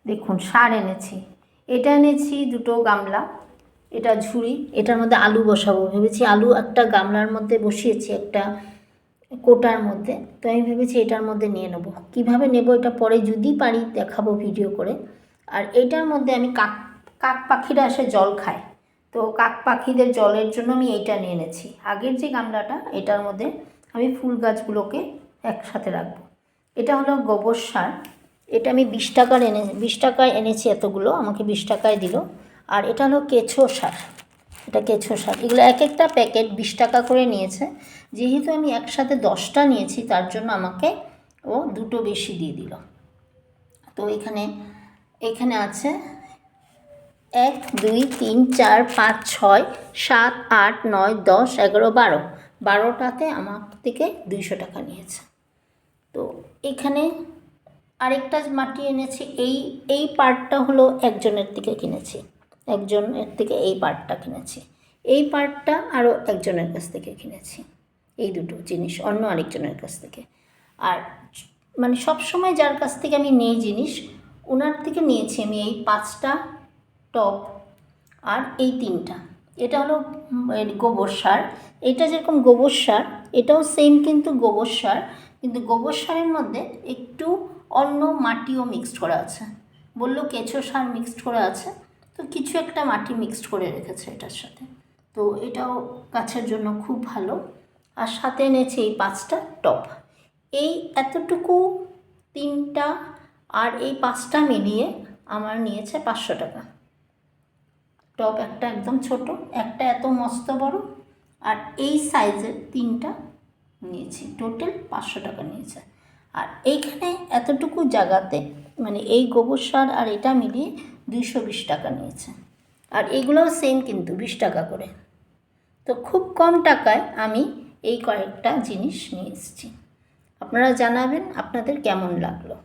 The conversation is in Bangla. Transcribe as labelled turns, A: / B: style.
A: দেখুন সার এনেছি, এটা এনেছি দুটো গামলা, এটা ঝুড়ি, এটার মধ্যে আলু বসাবো ভেবেছি। আলু একটা গামলার মধ্যে বসিয়েছি, একটা কোটার মধ্যে। তো আমি ভেবেছি এটার মধ্যে নিয়ে নেব। কীভাবে নেব এটা পরে যদি পারি দেখাবো ভিডিও করে। আর এটার মধ্যে আমি কাক পাখিরা এসে জল খায়, তো কাক পাখিদের জলের জন্য আমি এইটা নিয়ে এনেছি। আগের যে গামলাটা, এটার মধ্যে আমি ফুল গাছগুলোকে একসাথে রাখবো। এটা হলো গোবর সার, এটা আমি 20 টাকায় এনেছি, এতগুলো আমাকে 20 টাকায় দিল। আর এটা হলো কেঁচো সার, এটা কেঁচো সার। এগুলো এক একটা প্যাকেট 20 টাকা করে নিয়েছে। যেহেতু আমি একসাথে 10টা নিয়েছি, তার জন্য আমাকে ও দুটো বেশি দিয়ে দিল। তো এখানে আছে 1 2 3 4 5 6 7 8 9 10 11 12, 12টাতে আমার থেকে 200 টাকা নিয়েছে। তো এখানে আরেকটা মাটি এনেছি, এই পার্টটা হলো একজনের থেকে কিনেছি, একজনের থেকে এই পার্টটা কিনেছি। এই পার্টটা আরও একজনের কাছ থেকে কিনেছি। এই দুটো জিনিস অন্য আরেকজনের কাছ থেকে। আর মানে সবসময় যার কাছ থেকে আমি নেই জিনিস, ওনার থেকে নিয়েছি আমি এই 5টা টব আর এই 3টা। এটা হলো গোবর সার। এটা যেরকম গোবর সার, এটাও সেম কিন্তু গোবর সার, কিন্তু গোবর সারের মধ্যে একটু অন্য মাটিও মিক্সড করা আছে। বললো কেঁচো সার মিক্সড করা আছে, তো কিছু একটা মাটি মিক্সড করে রেখেছে এটার সাথে। তো এটাও গাছের জন্য খুব ভালো। আর সাথে এনেছি এই 5টা টব। এই এতটুকু 3টা আর এই 5টা মিলিয়ে আমার নিয়েছে 500 টাকা। টব একটা একদম ছোট, একটা এত মস্ত বড়, আর এই সাইজের 3টা নিয়েছি, টোটাল 500 টাকা নিয়েছে। আর এইখানে এতটুকু জায়গাতে মানে এই গোবর সার আর এটা মিলিয়ে 220 টাকা নিয়েছে। আর এগুলোও সেম কিন্তু 20 টাকা করে। তো খুব কম টাকায় আমি এই কয়েকটা জিনিস নিয়ে এসেছি। আপনারা জানাবেন আপনাদের কেমন লাগলো।